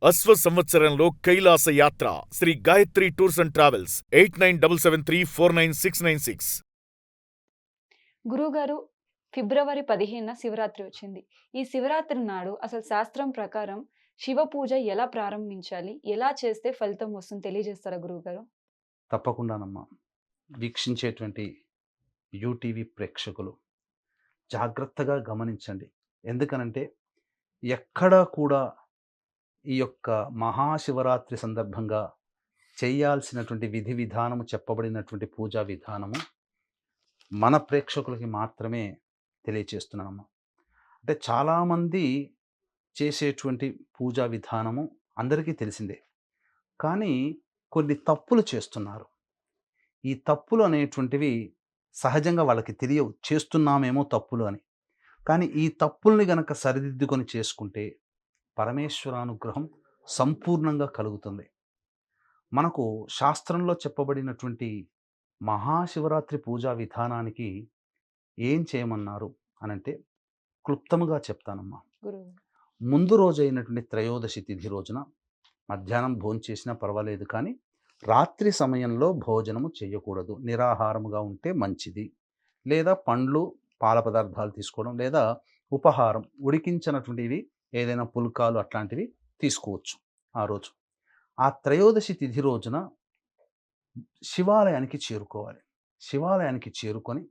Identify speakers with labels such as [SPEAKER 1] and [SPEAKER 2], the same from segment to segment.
[SPEAKER 1] అశ్వ సంవత్సరంలో కైలాస యాత్ర Sri Gayatri tours and travels 8977349696.
[SPEAKER 2] గురువుగారు, ఫిబ్రవరి 15న శివరాత్రి వచ్చింది. ఈ శివరాత్రి నాడు అసలు శాస్త్రం ప్రకారం శివ పూజ ఎలా ప్రారంభించాలి? ఎలా చేస్తే ఫలితం వస్తుంది తెలియజేస్తారా గురువుగారు?
[SPEAKER 3] తప్పకుండానమ్మా. వీక్షించేటువంటి యూటీవీ ప్రేక్షకులు జాగ్రత్తగా గమనించండి. ఎందుకనంటే ఎక్కడా కూడా ఈ యొక్క మహాశివరాత్రి సందర్భంగా చేయాల్సినటువంటి విధి విధానము, చెప్పబడినటువంటి పూజా విధానము మన ప్రేక్షకులకి మాత్రమే తెలియచేస్తున్నానమ్మా. అంటే చాలామంది చేసేటువంటి పూజా విధానము అందరికీ తెలిసిందే, కానీ కొన్ని తప్పులు చేస్తున్నారు. ఈ తప్పులు అనేటువంటివి సహజంగా వాళ్ళకి తెలియవు, చేస్తున్నామేమో తప్పులు అని. కానీ ఈ తప్పుల్ని గనక సరిదిద్దుకొని చేసుకుంటే పరమేశ్వరానుగ్రహం సంపూర్ణంగా కలుగుతుంది. మనకు శాస్త్రంలో చెప్పబడినటువంటి మహాశివరాత్రి పూజా విధానానికి ఏం చేయమన్నారు అనంటే క్లుప్తముగా చెప్తానమ్మా.
[SPEAKER 2] గురువు
[SPEAKER 3] ముందు రోజైనటువంటి త్రయోదశి తిథి రోజున మధ్యాహ్నం భోంచేసినా పర్వాలేదు, కానీ రాత్రి సమయంలో భోజనము చేయకూడదు. నిరాహారముగా ఉంటే మంచిది. లేదా పండ్లు, పాల పదార్థాలు తీసుకోవడం, లేదా ఉపహారం ఉడికించినటువంటివి ఏదైనా పుల్కాలు అట్లాంటివి తీసుకోవచ్చు ఆ రోజు. ఆ త్రయోదశి తిథి రోజున శివాలయానికి చేరుకోవాలి. శివాలయానికి చేరుకొని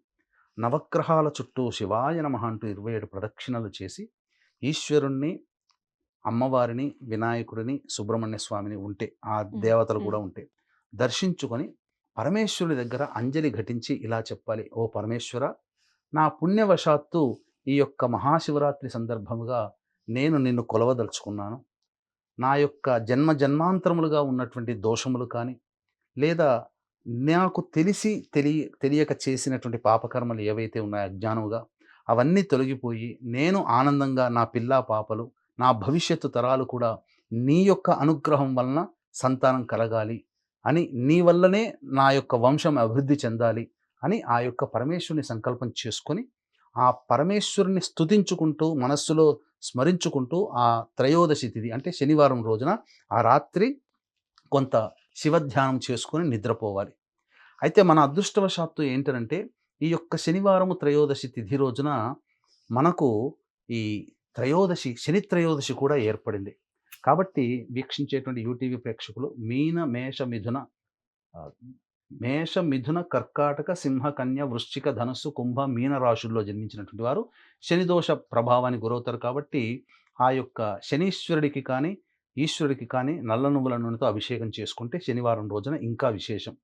[SPEAKER 3] నవగ్రహాల చుట్టూ శివాయ నమః అంటూ 27 ప్రదక్షిణలు చేసి ఈశ్వరుణ్ణి, అమ్మవారిని, వినాయకుడిని, సుబ్రహ్మణ్య స్వామిని ఉంటే ఆ దేవతలు కూడా ఉంటే దర్శించుకొని పరమేశ్వరుడి దగ్గర అంజలి ఘటించి ఇలా చెప్పాలి: ఓ పరమేశ్వర, నా పుణ్యవశాత్తు ఈ యొక్క మహాశివరాత్రి సందర్భముగా నేను నిన్ను కొలవదలుచుకున్నాను. నా యొక్క జన్మ జన్మాంతరములుగా ఉన్నటువంటి దోషములు కానీ, లేదా నాకు తెలియక చేసినటువంటి పాపకర్మలు ఏవైతే ఉన్నాయో అజ్ఞానముగా, అవన్నీ తొలగిపోయి నేను ఆనందంగా, నా పిల్లా పాపలు, నా భవిష్యత్తు తరాలు కూడా నీ యొక్క అనుగ్రహం వలన సంతానం కలగాలి అని, నీ వల్లనే నా యొక్క వంశం అభివృద్ధి చెందాలి అని ఆ యొక్క పరమేశ్వరుని సంకల్పం చేసుకొని ఆ పరమేశ్వరుని స్తుతించుకుంటూ, మనస్సులో స్మరించుకుంటూ ఆ త్రయోదశి తిథి అంటే శనివారం రోజున ఆ రాత్రి కొంత శివధ్యానం చేసుకొని నిద్రపోవాలి. అయితే మన అదృష్టవశాత్తు ఏంటంటే ఈ యొక్క శనివారము త్రయోదశి తిథి రోజున మనకు ఈ శని త్రయోదశి కూడా ఏర్పడింది. కాబట్టి వీక్షించేటువంటి యూటీవీ ప్రేక్షకులు మేష మిథున కర్కాటక సింహ కన్య వృశ్చిక ధనుస్సు కుంభ మీన రాశుల్లో జన్మించినటువంటి వారు శనిదోష ప్రభావానికి గురవుతారు. కాబట్టి ఆ యొక్క శనీశ్వరుడికి కానీ ఈశ్వరుడికి కానీ నల్ల నువ్వుల నూనెతో అభిషేకం చేసుకుంటే శనివారం రోజున ఇంకా విశేషం.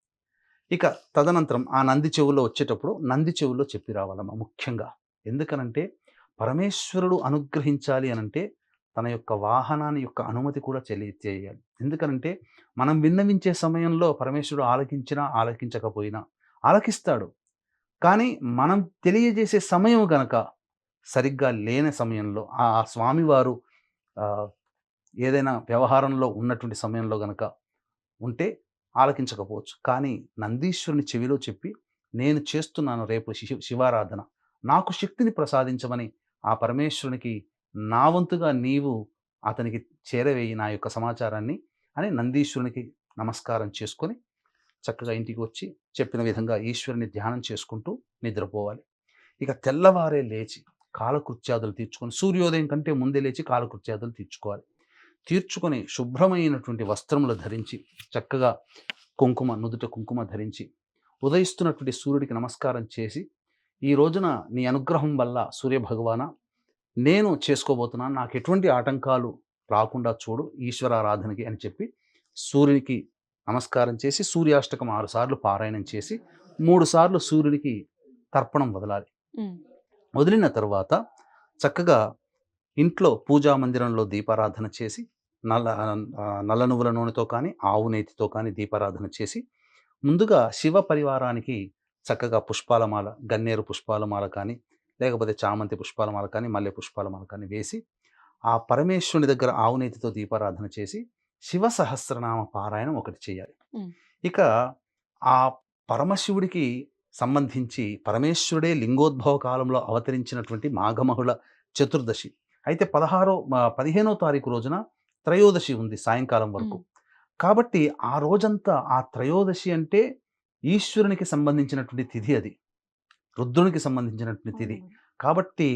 [SPEAKER 3] ఇక తదనంతరం ఆ నంది చెవుల్లో వచ్చేటప్పుడు నంది చెవుల్లో చెప్పి రావాలమ్మా ముఖ్యంగా. ఎందుకనంటే పరమేశ్వరుడు అనుగ్రహించాలి అనంటే తన యొక్క వాహనాన్ని యొక్క అనుమతి కూడా చేయాలి. ఎందుకనంటే మనం విన్నవించే సమయంలో పరమేశ్వరుడు ఆలకించినా ఆలకించకపోయినా ఆలకిస్తాడు. కానీ మనం తెలియజేసే సమయం గనక సరిగ్గా లేని సమయంలో ఆ స్వామివారు ఏదైనా వ్యవహారంలో ఉన్నటువంటి సమయంలో గనక ఉంటే ఆలకించకపోవచ్చు. కానీ నందీశ్వరుని చెవిలో చెప్పి, నేను చేస్తున్నాను రేపు శివారాధన, నాకు శక్తిని ప్రసాదించమని ఆ పరమేశ్వరునికి నా వంతుగా నీవు అతనికి చేరవేయి నా యొక్క సమాచారాన్ని అని నందీశ్వరునికి నమస్కారం చేసుకొని చక్కగా ఇంటికి వచ్చి చెప్పిన విధంగా ఈశ్వరుని ధ్యానం చేసుకుంటూ నిద్రపోవాలి. ఇక తెల్లవారే లేచి కాలకృత్యాదులు తీర్చుకొని, సూర్యోదయం కంటే ముందే లేచి కాలకృత్యాదులు తీర్చుకొని శుభ్రమైనటువంటి వస్త్రములు ధరించి చక్కగా నుదుట కుంకుమ ధరించి ఉదయిస్తున్నటువంటి సూర్యుడికి నమస్కారం చేసి, ఈ రోజున నీ అనుగ్రహం వల్ల సూర్యభగవాన నేను చేసుకోబోతున్నాను, నాకు ఎటువంటి ఆటంకాలు రాకుండా చూడు ఈశ్వరారాధనకి అని చెప్పి సూర్యునికి నమస్కారం చేసి సూర్యాష్టకం 6 సార్లు పారాయణం చేసి 3 సార్లు సూర్యుడికి తర్పణం వదలాలి. వదిలిన తర్వాత చక్కగా ఇంట్లో పూజా మందిరంలో దీపారాధన చేసి నల్ల నువ్వుల నూనెతో కానీ ఆవు నేతితో కానీ దీపారాధన చేసి ముందుగా శివ పరివారానికి చక్కగా పుష్పాలమాల, గన్నేరు పుష్పాలమాల కానీ, లేకపోతే చామంతి పుష్పాలమాల కానీ, మల్లె పుష్పాలమాల కానీ వేసి ఆ పరమేశ్వరుని దగ్గర ఆవు నేతితో దీపారాధన చేసి శివ సహస్రనామ పారాయణం ఒకటి చేయాలి. ఇక ఆ పరమశివుడికి సంబంధించి పరమేశ్వరుడే లింగోద్భవ కాలంలో అవతరించినటువంటి మాఘమహుళ చతుర్దశి. అయితే 15వ తారీఖు రోజున త్రయోదశి ఉంది సాయంకాలం వరకు. కాబట్టి ఆ రోజంతా ఆ త్రయోదశి అంటే ఈశ్వరునికి సంబంధించినటువంటి తిథి అది. రుద్రునికి సంబంధించినటువంటి తిథి. కాబట్టి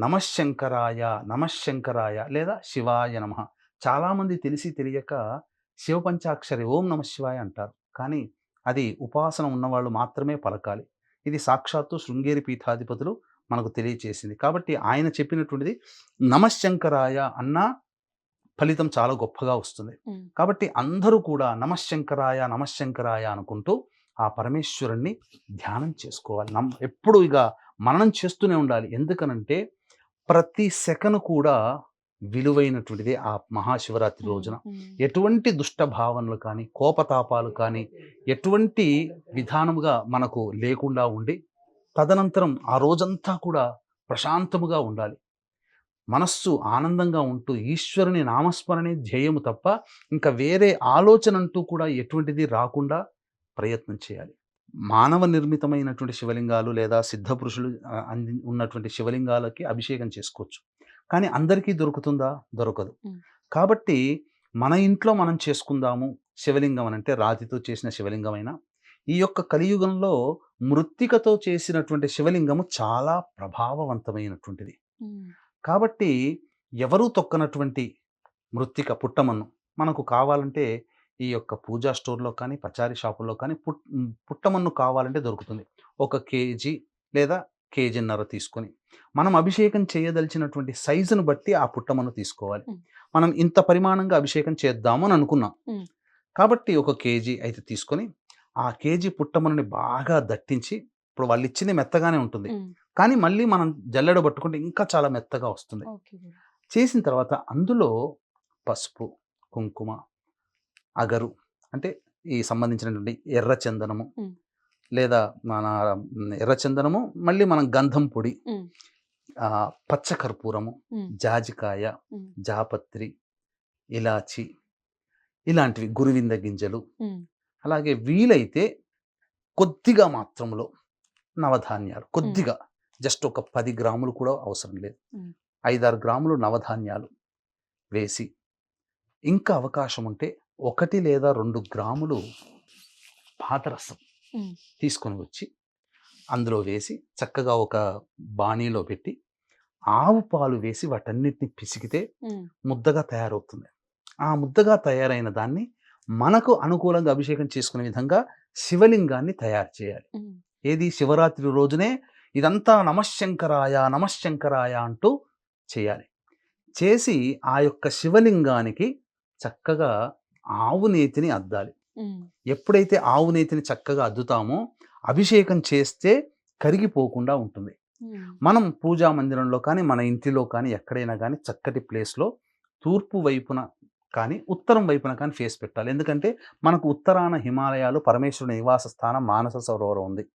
[SPEAKER 3] నమఃశంకరాయ, నమఃశంకరాయ లేదా శివాయ నమః. చాలామంది తెలిసి తెలియక శివ పంచాక్షరి ఓం నమః శివాయ అంటారు. కానీ అది ఉపాసన ఉన్నవాళ్ళు మాత్రమే పలకాలి. ఇది సాక్షాత్తు శృంగేరి పీఠాధిపతులు మనకు తెలియచేసింది. కాబట్టి ఆయన చెప్పినటువంటిది నమఃశంకరాయ అన్నా ఫలితం చాలా గొప్పగా వస్తుంది. కాబట్టి అందరూ కూడా నమఃశంకరాయ నమఃశంకరాయ అనుకుంటూ ఆ పరమేశ్వరుణ్ణి ధ్యానం చేసుకోవాలి. ఎప్పుడు ఇక మననం చేస్తూనే ఉండాలి. ఎందుకనంటే ప్రతి సెకను కూడా విలువైనటువంటిది ఆ మహాశివరాత్రి రోజున. ఎటువంటి దుష్ట భావనలు కానీ, కోపతాపాలు కానీ ఎటువంటి విధానముగా మనకు లేకుండా ఉండి తదనంతరం ఆ రోజంతా కూడా ప్రశాంతముగా ఉండాలి. మనస్సు ఆనందంగా ఉంటూ ఈశ్వరుని నామస్మరణే ధ్యేయము తప్ప ఇంకా వేరే ఆలోచన అంటూ కూడా ఎటువంటిది రాకుండా ప్రయత్నం చేయాలి. మానవ నిర్మితమైనటువంటి శివలింగాలు లేదా సిద్ధపురుషులు ఉన్నటువంటి శివలింగాలకి అభిషేకం చేసుకోవచ్చు. కానీ అందరికీ దొరుకుతుందా? దొరకదు. కాబట్టి మన ఇంట్లో మనం చేసుకుందాము. శివలింగం అని అంటే రాతితో చేసిన శివలింగమైనా, ఈ యొక్క కలియుగంలో మృత్తికతో చేసినటువంటి శివలింగము చాలా ప్రభావవంతమైనటువంటిది. కాబట్టి ఎవరూ తొక్కనటువంటి మృత్తిక పుట్టమన్ను మనకు కావాలంటే ఈ యొక్క పూజా స్టోర్లో కానీ, పచారీ షాపుల్లో కానీ పుట్టమన్ను కావాలంటే దొరుకుతుంది. 1 కేజీ లేదా కేజీన్నర తీసుకొని మనం అభిషేకం చేయదలిచినటువంటి సైజును బట్టి ఆ పుట్టమన్ను తీసుకోవాలి. మనం ఇంత పరిమాణంగా అభిషేకం చేద్దాము అని అనుకున్నాం. కాబట్టి 1 కేజీ అయితే తీసుకొని ఆ కేజీ పుట్టమన్నుని బాగా దట్టించి, ఇప్పుడు వాళ్ళు ఇచ్చింది మెత్తగానే ఉంటుంది, కానీ మళ్ళీ మనం జల్లెడ పట్టుకుంటే ఇంకా చాలా మెత్తగా వస్తుంది. చేసిన తర్వాత అందులో పసుపు, కుంకుమ, అగరు అంటే ఈ సంబంధించినటువంటి ఎర్ర చందనము లేదా మన ఎర్ర చందనము, మళ్ళీ మనం గంధం పొడి, పచ్చ కర్పూరము, జాజికాయ, జాపత్రి, ఇలాచి ఇలాంటివి, గురువింద గింజలు, అలాగే వీలైతే కొద్దిగా మాత్రంలో నవధాన్యాలు, కొద్దిగా జస్ట్ ఒక 10 గ్రాములు కూడా అవసరం లేదు, 5-6 గ్రాములు నవధాన్యాలు వేసి, ఇంకా అవకాశం ఉంటే 1 లేదా 2 గ్రాములు పాదరసం తీసుకొని వచ్చి అందులో వేసి చక్కగా ఒక బాణీలో పెట్టి ఆవు పాలు వేసి వాటన్నిటిని పిసికితే ముద్దగా తయారవుతుంది. ఆ ముద్దగా తయారైన దాన్ని మనకు అనుకూలంగా అభిషేకం చేసుకునే విధంగా శివలింగాన్ని తయారు చేయాలి. ఏది? శివరాత్రి రోజునే ఇదంతా నమఃశంకరాయ నమఃశంకరాయ అంటూ చేయాలి. చేసి ఆ యొక్క శివలింగానికి చక్కగా ఆవు నేతిని అద్దాలి. ఎప్పుడైతే ఆవు నేతిని చక్కగా అద్దుతామో అభిషేకం చేస్తే కరిగిపోకుండా ఉంటుంది. మనం పూజా మందిరంలో కానీ, మన ఇంటిలో కానీ, ఎక్కడైనా కానీ చక్కటి ప్లేస్లో తూర్పు వైపున కానీ, ఉత్తరం వైపున కానీ ఫేస్ పెట్టాలి. ఎందుకంటే మనకు ఉత్తరాన హిమాలయాలు, పరమేశ్వరుని నివాస స్థానం మానస సరోవరం ఉంది.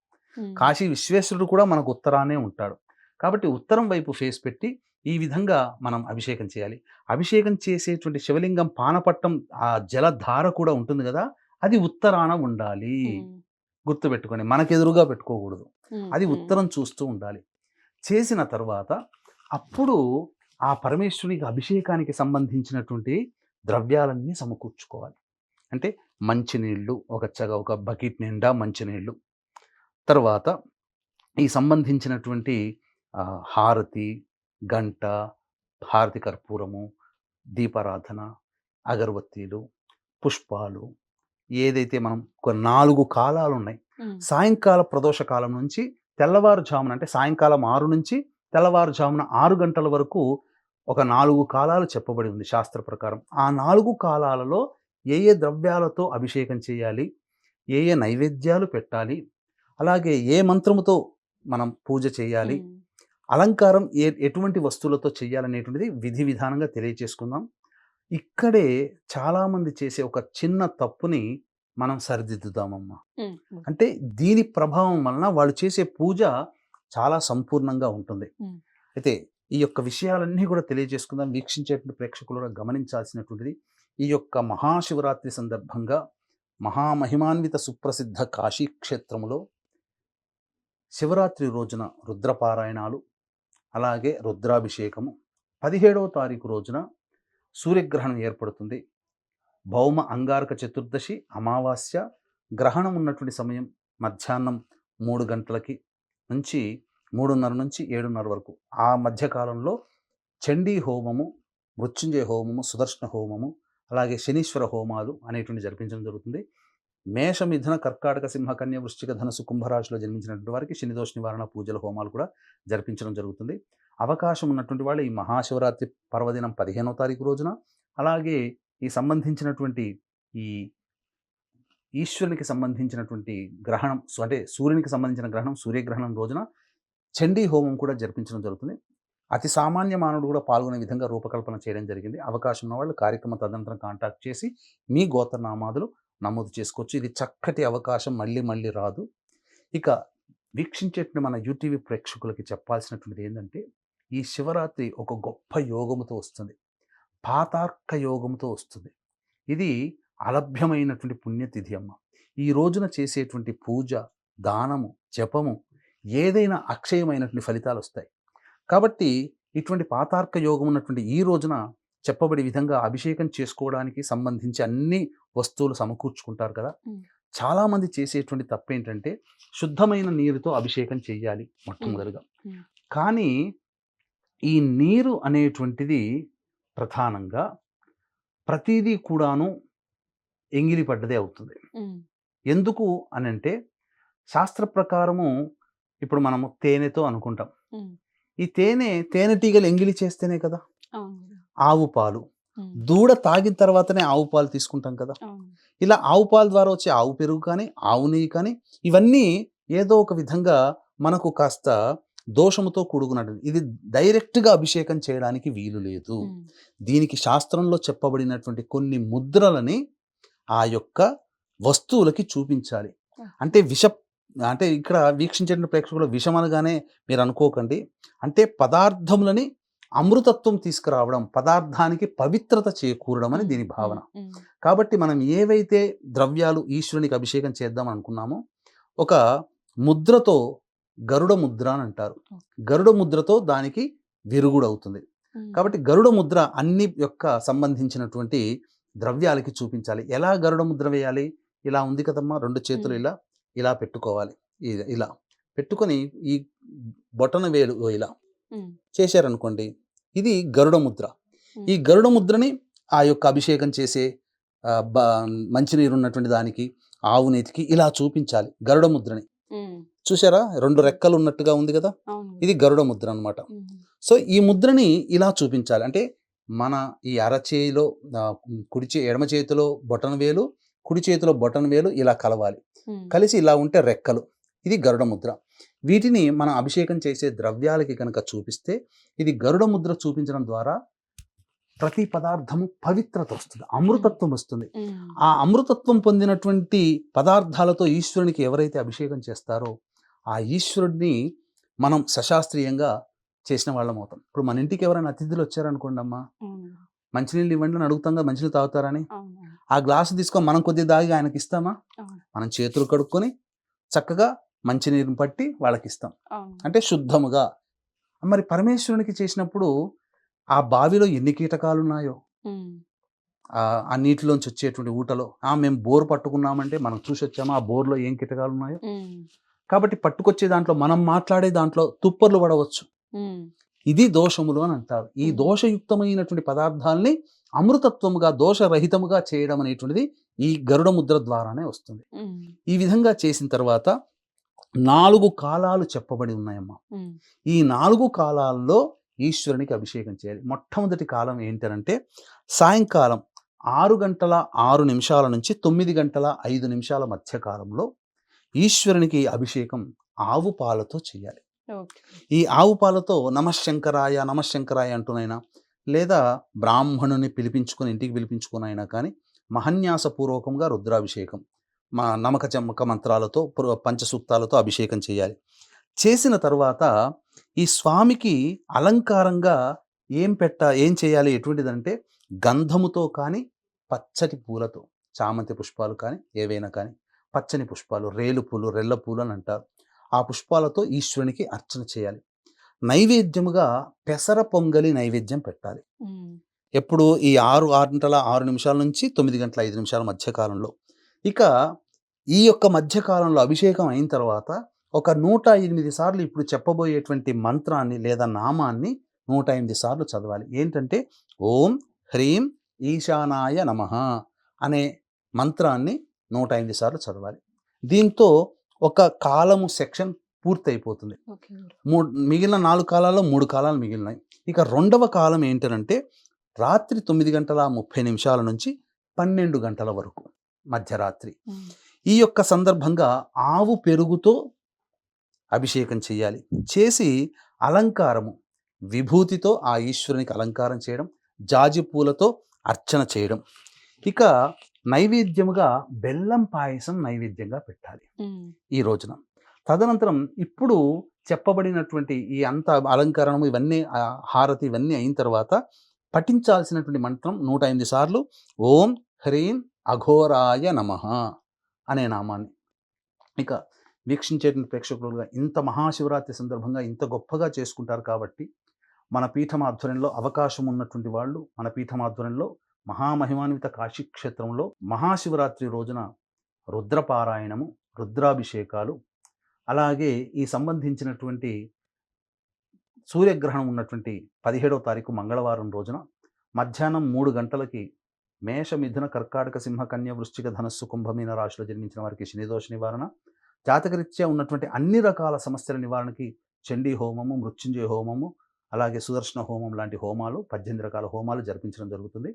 [SPEAKER 3] కాశీ విశ్వేశ్వరుడు కూడా మనకు ఉత్తరానే ఉంటాడు. కాబట్టి ఉత్తరం వైపు ఫేస్ పెట్టి ఈ విధంగా మనం అభిషేకం చేయాలి. అభిషేకం చేసేటువంటి శివలింగం పానపట్టం ఆ జలధార కూడా ఉంటుంది కదా, అది ఉత్తరాన ఉండాలి. గుర్తుపెట్టుకోండి, మనకెదురుగా పెట్టుకోకూడదు. అది ఉత్తరం చూస్తూ ఉండాలి. చేసిన తర్వాత అప్పుడు ఆ పరమేశ్వరునికి అభిషేకానికి సంబంధించినటువంటి ద్రవ్యాలన్నీ సమకూర్చుకోవాలి. అంటే మంచినీళ్ళు, ఒక బకెట్ నిండా మంచినీళ్ళు, తర్వాత ఈ సంబంధించినటువంటి హారతి, గంట, హారతి కర్పూరము, దీపారాధన, అగరబత్తీలు, పుష్పాలు, ఏదైతే మనం ఒక 4 కాలాలు ఉన్నాయి. సాయంకాల ప్రదోష కాలం నుంచి తెల్లవారుజామున, అంటే సాయంకాలం 6 నుంచి తెల్లవారుజామున 6 గంటల వరకు ఒక 4 కాలాలు చెప్పబడి ఉంది శాస్త్ర ప్రకారం. ఆ 4 కాలాలలో ఏ ఏ ద్రవ్యాలతో అభిషేకం చేయాలి, ఏ ఏ నైవేద్యాలు పెట్టాలి, అలాగే ఏ మంత్రముతో మనం పూజ చేయాలి, అలంకారం ఎటువంటి వస్తువులతో చేయాలనేటువంటిది విధి విధానంగా తెలియచేసుకుందాం. ఇక్కడే చాలామంది చేసే ఒక చిన్న తప్పుని మనం సరిదిద్దుదామమ్మా. అంటే దీని ప్రభావం వలన వాళ్ళు చేసే పూజ చాలా సంపూర్ణంగా ఉంటుంది. అయితే ఈ యొక్క విషయాలన్నీ కూడా తెలియజేసుకుందాం. వీక్షించేటువంటి ప్రేక్షకులు కూడా గమనించాల్సినటువంటిది, ఈ యొక్క మహాశివరాత్రి సందర్భంగా మహామహిమాన్విత సుప్రసిద్ధ కాశీ క్షేత్రములో శివరాత్రి రోజున రుద్రపారాయణాలు, అలాగే రుద్రాభిషేకము, 17వ తారీఖు రోజున సూర్యగ్రహణం ఏర్పడుతుంది. భౌమ అంగారక చతుర్దశి అమావాస్య గ్రహణం ఉన్నటువంటి సమయం మధ్యాహ్నం 3 గంటలకి నుంచి 3:30 నుంచి 7:30 వరకు. ఆ మధ్యకాలంలో చండీ హోమము, మృత్యుంజయ హోమము, సుదర్శన హోమము, అలాగే శనీశ్వర హోమాలు అనేటువంటి జరిపించడం జరుగుతుంది. మేష మిథున కర్కాటక సింహ కన్య వృశ్చిక ధనుసు కుంభరాశిలో జన్మించినటువంటి వారికి శనిదోష నివారణ పూజల హోమాలు కూడా జరిపించడం జరుగుతుంది. అవకాశం ఉన్నటువంటి వాళ్ళు ఈ మహాశివరాత్రి పర్వదినం 15వ తారీఖు రోజున, అలాగే ఈ సంబంధించినటువంటి ఈ ఈశ్వరునికి సంబంధించినటువంటి గ్రహణం అంటే సూర్యునికి సంబంధించిన గ్రహణం సూర్యగ్రహణం రోజున చండీ హోమం కూడా జరిపించడం జరుగుతుంది. అతి సామాన్య మానవుడు కూడా పాల్గొనే విధంగా రూపకల్పన చేయడం జరిగింది. అవకాశం ఉన్న వాళ్ళు కార్యక్రమ తదనంతరం కాంటాక్ట్ చేసి మీ గోత్రనామాదులు నమోదు చేసుకోవచ్చు. ఇది చక్కటి అవకాశం, మళ్ళీ మళ్ళీ రాదు. ఇక వీక్షించేటువంటి మన యూటీవీ ప్రేక్షకులకి చెప్పాల్సినటువంటిది ఏంటంటే, ఈ శివరాత్రి ఒక గొప్ప యోగముతో వస్తుంది, పాతార్క యోగంతో వస్తుంది. ఇది అలభ్యమైనటువంటి పుణ్యతిథి అమ్మ. ఈ రోజున చేసేటువంటి పూజ, దానము, జపము ఏదైనా అక్షయమైనటువంటి ఫలితాలు వస్తాయి. కాబట్టి ఇటువంటి పాతార్క యోగం ఉన్నటువంటి ఈ రోజున చెప్పబడి విధంగా అభిషేకం చేసుకోవడానికి సంబంధించి అన్ని వస్తువులు సమకూర్చుకుంటారు కదా. చాలామంది చేసేటువంటి తప్పేంటంటే శుద్ధమైన నీరుతో అభిషేకం చేయాలి మొట్టమొదటిగా. కానీ ఈ నీరు అనేటువంటిది ప్రధానంగా ప్రతిదీ కూడాను ఎంగిలి పడ్డదే అవుతుంది. ఎందుకు అనంటే శాస్త్ర ప్రకారము ఇప్పుడు మనము తేనెతో అనుకుంటాం. ఈ తేనెటీగలు ఎంగిలి చేస్తేనే కదా. ఆవు పాలు, దూడ తాగిన తర్వాతనే ఆవు పాలు తీసుకుంటాం కదా. ఇలా ఆవు పాలు ద్వారా వచ్చే ఆవు పెరుగు కానీ, ఆవు నెయ్యి కానీ, ఇవన్నీ ఏదో ఒక విధంగా మనకు కాస్త దోషముతో కూడుకున్నట్టు. ఇది డైరెక్ట్గా అభిషేకం చేయడానికి వీలు లేదు. దీనికి శాస్త్రంలో చెప్పబడినటువంటి కొన్ని ముద్రలని ఆ యొక్క వస్తువులకి చూపించాలి. అంటే ఇక్కడ వీక్షించే ప్రేక్షకులు విషం అనగానే మీరు అనుకోకండి. అంటే పదార్థములని అమృతత్వం తీసుకురావడం, పదార్థానికి పవిత్రత చేకూరడం అని దీని భావన. కాబట్టి మనం ఏవైతే ద్రవ్యాలు ఈశ్వరునికి అభిషేకం చేద్దాం అనుకున్నామో, ఒక ముద్రతో, గరుడ ముద్ర అని అంటారు, గరుడ ముద్రతో దానికి విరుగుడవుతుంది. కాబట్టి గరుడ ముద్ర అన్ని యొక్క సంబంధించినటువంటి ద్రవ్యాలకి చూపించాలి. ఎలా గరుడ ముద్ర వేయాలి? ఇలా ఉంది కదమ్మా, 2 చేతులు ఇలా పెట్టుకోవాలి. ఇలా పెట్టుకొని ఈ బొటన వేలు ఇలా చేశారనుకోండి, ఇది గరుడ ముద్ర. ఈ గరుడ ముద్రని ఆ యొక్క అభిషేకం చేసే మంచినీరు ఉన్నటువంటి దానికి, ఆవు నేతికి ఇలా చూపించాలి గరుడ ముద్రని. చూసారా, 2 రెక్కలు ఉన్నట్టుగా ఉంది కదా, ఇది గరుడ ముద్ర అనమాట. సో ఈ ముద్రని ఇలా చూపించాలి. అంటే మన ఈ అరచేయిలో ఎడమ చేతిలో బొటన వేలు, కుడి చేతిలో బొటన వేలు ఇలా కలవాలి. కలిసి ఇలా ఉంటే రెక్కలు, ఇది గరుడ ముద్ర. వీటిని మనం అభిషేకం చేసే ద్రవ్యాలకి కనుక చూపిస్తే, ఇది గరుడ ముద్ర చూపించడం ద్వారా ప్రతి పదార్థము పవిత్రత వస్తుంది, అమృతత్వం వస్తుంది. ఆ అమృతత్వం పొందినటువంటి పదార్థాలతో ఈశ్వరునికి ఎవరైతే అభిషేకం చేస్తారో ఆ ఈశ్వరుడిని మనం సశాస్త్రీయంగా చేసిన వాళ్ళం అవుతాం. ఇప్పుడు మన ఇంటికి ఎవరైనా అతిథులు వచ్చారనుకోండి అమ్మా, మంచినీళ్ళు ఇవ్వండి అని అడుగుతాం కదా, మంచినీళ్ళు తాగుతారని. ఆ గ్లాసు తీసుకొని మనం కొద్దిగా దాగి ఆయనకి ఇస్తామా? మనం చేతులు కడుక్కొని చక్కగా మంచినీరుని పట్టి వాళ్ళకి ఇస్తాం, అంటే శుద్ధముగా. మరి పరమేశ్వరునికి చేసినప్పుడు ఆ బావిలో ఎన్ని కీటకాలు ఉన్నాయో, ఆ నీటిలోంచి వచ్చేటువంటి ఊటలో, మేము బోర్ పట్టుకున్నామంటే మనం చూసి వచ్చామా ఆ బోర్లో ఏం కీటకాలు ఉన్నాయో. కాబట్టి పట్టుకొచ్చే దాంట్లో, మనం మాట్లాడే దాంట్లో తుప్పర్లు పడవచ్చు. ఇది దోషములు అని అంటారు. ఈ దోషయుక్తమైనటువంటి పదార్థాలని అమృతత్వముగా, దోషరహితముగా చేయడం అనేటువంటిది ఈ గరుడ ముద్ర ద్వారానే వస్తుంది. ఈ విధంగా చేసిన తర్వాత 4 కాలాలు చెప్పబడి ఉన్నాయమ్మా. ఈ 4 కాలాల్లో ఈశ్వరునికి అభిషేకం చేయాలి. మొట్టమొదటి కాలం ఏంటంటే సాయంకాలం 6:06 నుంచి 9:05 మధ్య కాలంలో ఈశ్వరునికి అభిషేకం ఆవు పాలతో చేయాలి. ఈ ఆవు పాలతో నమశంకరాయ నమశంకరాయ అంటూనైనా, లేదా బ్రాహ్మణుని పిలిపించుకొని, ఇంటికి పిలిపించుకొని అయినా కానీ మహన్యాసపూర్వకంగా రుద్రాభిషేకం, నమక చమ్మక మంత్రాలతో, పంచసూక్తాలతో అభిషేకం చేయాలి. చేసిన తర్వాత ఈ స్వామికి అలంకారంగా ఏం చేయాలి, ఎటువంటిదంటే గంధముతో కానీ, పచ్చటి పూలతో, చామంతి పుష్పాలు కానీ, ఏవైనా కానీ పచ్చని పుష్పాలు, రేలు పూలు, రెల్ల పూలు అని అంటారు, ఆ పుష్పాలతో ఈశ్వరునికి అర్చన చేయాలి. నైవేద్యముగా పెసర పొంగలి నైవేద్యం పెట్టాలి. ఎప్పుడు ఈ 6 గంటల 6 నిమిషాల నుంచి 9 గంటల 5 నిమిషాల మధ్య కాలంలో. ఇక ఈ యొక్క మధ్య కాలంలో అభిషేకం అయిన తర్వాత ఒక 108 సార్లు ఇప్పుడు చెప్పబోయేటువంటి మంత్రాన్ని లేదా నామాన్ని 108 సార్లు చదవాలి. ఏంటంటే ఓం హ్రీం ఈశానాయ నమః అనే మంత్రాన్ని 108 సార్లు చదవాలి. దీంతో ఒక కాలము సెక్షన్ పూర్తయిపోతుంది.
[SPEAKER 2] ఓకే గురు.
[SPEAKER 3] మిగిలిన 4 కాలాల్లో 3 కాలాలు మిగిలినాయి. ఇక రెండవ కాలం ఏంటనంటే రాత్రి 9 గంటల 30 నిమిషాల నుంచి 12 గంటల వరకు మధ్యరాత్రి. ఈ యొక్క సందర్భంగా ఆవు పెరుగుతో అభిషేకం చేయాలి. చేసి అలంకారము విభూతితో ఆ ఈశ్వరునికి అలంకారం చేయడం, జాజి పూలతో అర్చన చేయడం. ఇక నైవేద్యముగా బెల్లం పాయసం నైవేద్యంగా పెట్టాలి ఈ రోజున. తదనంతరం ఇప్పుడు చెప్పబడినటువంటి ఈ అంత అలంకరణము ఇవన్నీ హారతి ఇవన్నీ అయిన తర్వాత పఠించాల్సినటువంటి మంత్రం 108 సార్లు ఓం హ్రీం అఘోరాయ నమః అనే నామాన్ని. ఇక వీక్షించేటువంటి ప్రేక్షకులుగా ఇంత మహాశివరాత్రి సందర్భంగా ఇంత గొప్పగా చేసుకుంటారు కాబట్టి మన పీఠం ఆధ్వర్యంలో అవకాశం ఉన్నటువంటి వాళ్ళు మన పీఠం ఆధ్వర్యంలో మహామహిమాన్విత కాశీక్షేత్రంలో మహాశివరాత్రి రోజున రుద్రపారాయణము, రుద్రాభిషేకాలు, అలాగే ఈ సంబంధించినటువంటి సూర్యగ్రహణం ఉన్నటువంటి 17వ తారీఖు మంగళవారం రోజున మధ్యాహ్నం 3 గంటలకి మేష మిథున కర్కాటక సింహ కన్య వృశ్చిక ధనస్సు కుంభమీన రాశిలో జన్మించిన వారికి శనిదోష నివారణ, జాతకరీత్యా ఉన్నటువంటి అన్ని రకాల సమస్యల నివారణకి చండీ హోమము, మృత్యుంజయ హోమము, అలాగే సుదర్శన హోమం లాంటి హోమాలు 18 రకాల హోమాలు జరిపించడం జరుగుతుంది.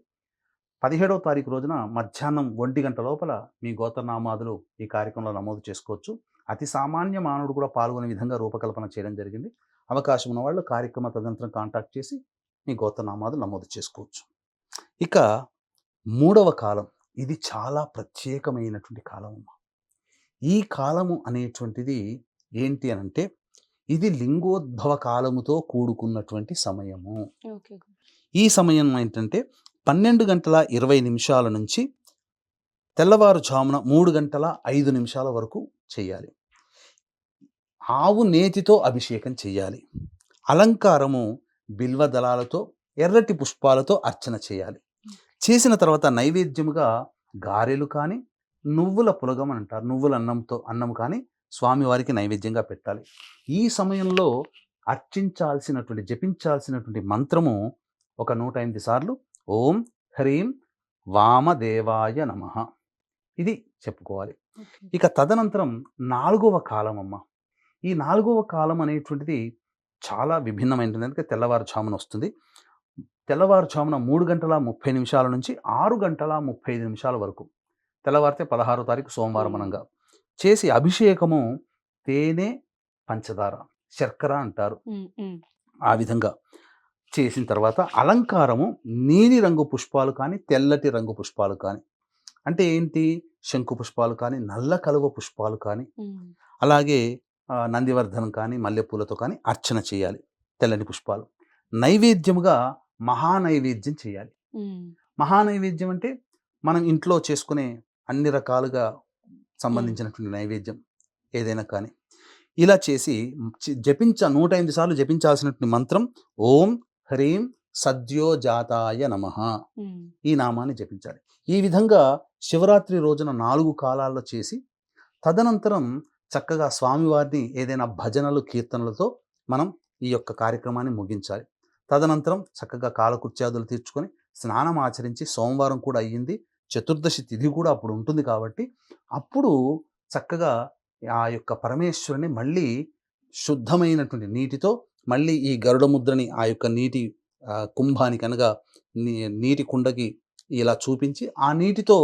[SPEAKER 3] 17వ తారీఖు రోజున మధ్యాహ్నం 1 గంట లోపల మీ గోత్రనామాదులు ఈ కార్యక్రమంలో నమోదు చేసుకోవచ్చు. అతి సామాన్య మానవుడు కూడా పాల్గొనే విధంగా రూపకల్పన చేయడం జరిగింది. అవకాశం ఉన్న వాళ్ళు కార్యక్రమ తదనంతరం కాంటాక్ట్ చేసి మీ గోత్రనామాదులు నమోదు చేసుకోవచ్చు. ఇక 3వ కాలం, ఇది చాలా ప్రత్యేకమైనటువంటి కాలం. ఈ కాలము అనేటువంటిది ఏంటి అనంటే ఇది లింగోద్భవ కాలముతో కూడుకున్నటువంటి సమయము. ఈ సమయం ఏంటంటే 12 గంటల 20 నిమిషాల నుంచి తెల్లవారుజామున 3 గంటల 5 నిమిషాల వరకు చేయాలి. ఆవు నేతితో అభిషేకం చేయాలి. అలంకారము బిల్వ దళాలతో, ఎర్రటి పుష్పాలతో అర్చన చేయాలి. చేసిన తర్వాత నైవేద్యముగా గారెలు కానీ, నువ్వుల పులగం అంటారు, నువ్వుల అన్నం కానీ స్వామివారికి నైవేద్యంగా పెట్టాలి. ఈ సమయంలో జపించాల్సినటువంటి మంత్రము ఒక 108 సార్లు ఓం హ్రీం వామదేవాయ నమః ఇది చెప్పుకోవాలి. ఇక తదనంతరం 4వ కాలం అమ్మ. ఈ 4వ కాలం అనేటువంటిది చాలా విభిన్నమైనది. ఎందుకంటే తెల్లవారుజామున వస్తుంది. తెల్లవారుజామున 3 గంటల 30 నిమిషాల నుంచి 6 గంటల 35 నిమిషాల వరకు, తెల్లవారితే 16వ తారీఖు సోమవారం అనంగా చేసి అభిషేకము తేనె, పంచదార, శర్కర అంటారు, ఆ విధంగా చేసిన తర్వాత అలంకారము నీలి రంగు పుష్పాలు కానీ, తెల్లటి రంగు పుష్పాలు కానీ, అంటే ఏంటి, శంకు పుష్పాలు కానీ, నల్ల కలువ పుష్పాలు కానీ, అలాగే నందివర్ధనం కానీ, మల్లెపూలతో కానీ అర్చన చేయాలి. తెల్లని పుష్పాలు. నైవేద్యముగా మహానైవేద్యం చేయాలి. మహానైవేద్యం అంటే మనం ఇంట్లో చేసుకునే అన్ని రకాలుగా సంబంధించినటువంటి నైవేద్యం ఏదైనా కానీ ఇలా చేసి 108 సార్లు జపించాల్సినటువంటి మంత్రం ఓం హ్రీం సద్యోజాతాయ నమః ఈ నామాన్ని జపించాలి. ఈ విధంగా శివరాత్రి రోజున 4 కాలాల్లో చేసి తదనంతరం చక్కగా స్వామివారిని ఏదైనా భజనలు, కీర్తనలతో మనం ఈ యొక్క కార్యక్రమాన్ని ముగించాలి. తదనంతరం చక్కగా కాలకృత్యాదులు తీర్చుకొని స్నానం ఆచరించి, సోమవారం కూడా అయ్యింది, చతుర్దశి తిథి కూడా అప్పుడు ఉంటుంది కాబట్టి అప్పుడు చక్కగా ఆ యొక్క పరమేశ్వరుని మళ్ళీ శుద్ధమైనటువంటి నీటితో మళ్ళీ ఈ గరుడ ముద్రని ఆ యొక్క నీటి కుంభానికి అనగా నీటి కుండకి ఇలా చూపించి ఆ నీటితో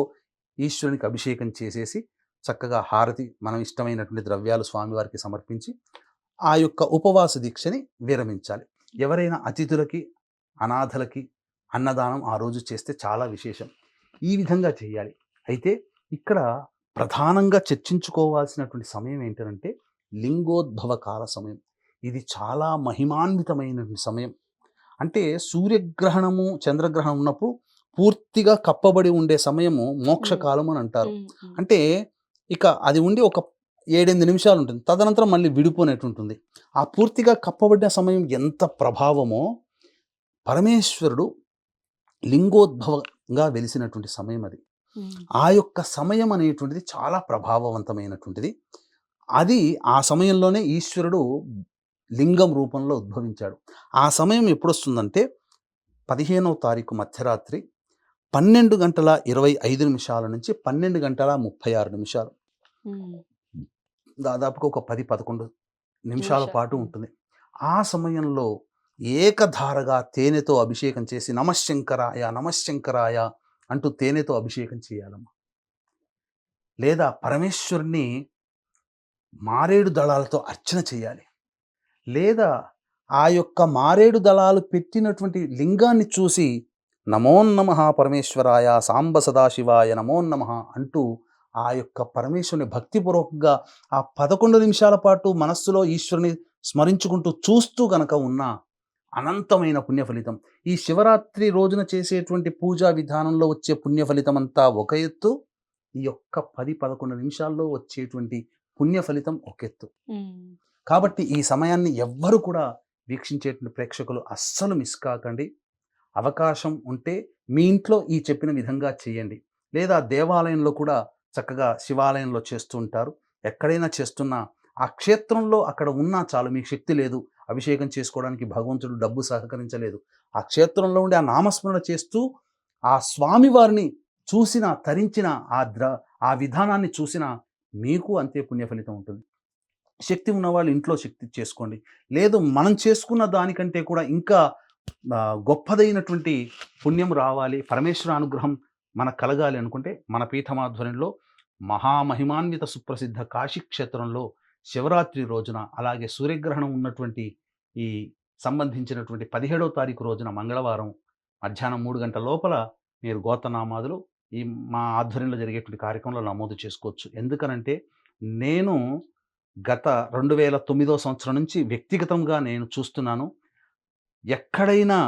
[SPEAKER 3] ఈశ్వరునికి అభిషేకం చేసేసి చక్కగా హారతి, మనం ఇష్టమైనటువంటి ద్రవ్యాలు స్వామివారికి సమర్పించి ఆ యొక్క ఉపవాస దీక్షని విరమించాలి. ఎవరైనా అతిథులకి, అనాథలకి అన్నదానం ఆ రోజు చేస్తే చాలా విశేషం. ఈ విధంగా చేయాలి. అయితే ఇక్కడ ప్రధానంగా చర్చించుకోవాల్సినటువంటి సమయం ఏంటంటే లింగోద్భవ కాల సమయం. ఇది చాలా మహిమాన్వితమైనటువంటి సమయం. అంటే సూర్యగ్రహణము, చంద్రగ్రహణం ఉన్నప్పుడు పూర్తిగా కప్పబడి ఉండే సమయము మోక్షకాలం అని అంటారు. అంటే ఇక అది ఉండి ఒక 7-8 నిమిషాలు ఉంటుంది, తదనంతరం మళ్ళీ విడిపోనేట్టు ఉంటుంది. ఆ పూర్తిగా కప్పబడిన సమయం ఎంత ప్రభావమో పరమేశ్వరుడు లింగోద్భవంగా వెలిసినటువంటి సమయం అది.
[SPEAKER 2] ఉమ్,
[SPEAKER 3] ఆ యొక్క సమయం అనేటువంటిది చాలా ప్రభావవంతమైనటువంటిది. అది ఆ సమయంలోనే ఈశ్వరుడు లింగం రూపంలో ఉద్భవించాడు. ఆ సమయం ఎప్పుడొస్తుందంటే 15వ తారీఖు మధ్యరాత్రి 12:25 నుంచి 12:36
[SPEAKER 2] ఉమ్,
[SPEAKER 3] దాదాపుగా ఒక 10, 11 నిమిషాల
[SPEAKER 2] నిమిషాలు.
[SPEAKER 3] పాటు ఉంటుంది. ఆ సమయంలో ఏకధారగా తేనెతో అభిషేకం చేసి నమశ్శంకరాయ, నమశ్శంకరాయ అంటూ తేనెతో అభిషేకం చేయాలమ్మా. లేదా పరమేశ్వరుని మారేడు దళాలతో అర్చన చేయాలి. లేదా ఆ యొక్క మారేడు దళాలు పెట్టినటువంటి లింగాన్ని చూసి నమోన్నమః పరమేశ్వరాయ సాంబ సదాశివాయ నమోన్నమః అంటూ ఆ యొక్క పరమేశ్వరుని భక్తిపూర్వకంగా ఆ 11 నిమిషాల పాటు మనస్సులో ఈశ్వరుని స్మరించుకుంటూ చూస్తూ గనక ఉన్న అనంతమైన పుణ్య ఫలితం. ఈ శివరాత్రి రోజున చేసేటువంటి పూజా విధానంలో వచ్చే పుణ్య ఫలితం అంతా ఒక ఎత్తు, ఈ యొక్క 10, 11 నిమిషాల్లో వచ్చేటువంటి పుణ్య ఫలితం ఒక ఎత్తు.
[SPEAKER 2] ఉమ్,
[SPEAKER 3] కాబట్టి ఈ సమయాన్ని ఎవ్వరు కూడా వీక్షించేటువంటి ప్రేక్షకులు అస్సలు మిస్ కాకండి. అవకాశం ఉంటే మీ ఇంట్లో ఈ చెప్పిన విధంగా చేయండి. లేదా దేవాలయంలో కూడా చక్కగా శివాలయంలో చేస్తూ ఉంటారు. ఎక్కడైనా చేస్తున్నా ఆ క్షేత్రంలో అక్కడ ఉన్నా చాలు. మీకు శక్తి లేదు, అభిషేకం చేసుకోవడానికి భగవంతుడు డబ్బు సహకరించలేదు, ఆ క్షేత్రంలో ఉండి ఆ నామస్మరణ చేస్తూ ఆ స్వామివారిని చూసిన తరించిన ఆ విధానాన్ని చూసిన మీకు అంతే పుణ్య ఫలితం ఉంటుంది. శక్తి ఉన్నవాళ్ళు ఇంట్లో శక్తి చేసుకోండి. లేదు మనం చేసుకున్న దానికంటే కూడా ఇంకా గొప్పదైనటువంటి పుణ్యం రావాలి, పరమేశ్వర అనుగ్రహం మనకు కలగాలి అనుకుంటే మన పీఠమాధ్వర్యంలో మహామహిమాన్విత సుప్రసిద్ధ కాశీ క్షేత్రంలో శివరాత్రి రోజున, అలాగే సూర్యగ్రహణం ఉన్నటువంటి ఈ సంబంధించినటువంటి 17వ తారీఖు రోజున మంగళవారం మధ్యాహ్నం 3 గంటల లోపల మీరు గోత్రనామాదులు ఈ మా ఆధ్వర్యంలో జరిగేటువంటి కార్యక్రమంలో నమోదు చేసుకోవచ్చు. ఎందుకనంటే నేను గత 2009వ సంవత్సరం నుంచి వ్యక్తిగతంగా నేను చూస్తున్నాను. ఎక్కడైనా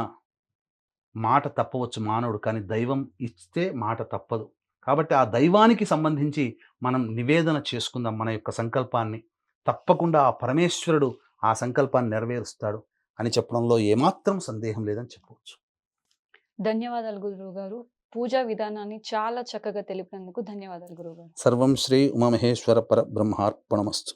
[SPEAKER 3] మాట తప్పవచ్చు మానవుడు, కానీ దైవం ఇస్తే మాట తప్పదు. కాబట్టి ఆ దైవానికి సంబంధించి మనం నివేదన చేసుకుందాం మన యొక్క సంకల్పాన్ని. తప్పకుండా ఆ పరమేశ్వరుడు ఆ సంకల్పాన్ని నెరవేరుస్తాడు అని చెప్పడంలో ఏమాత్రం సందేహం లేదని చెప్పవచ్చు.
[SPEAKER 2] ధన్యవాదాలు గురువు గారు. పూజా విధానాన్ని చాలా చక్కగా తెలిపినందుకు ధన్యవాదాలు గురువు గారు.
[SPEAKER 3] సర్వం శ్రీ ఉమామహేశ్వర పరబ్రహ్మార్పణమస్తు.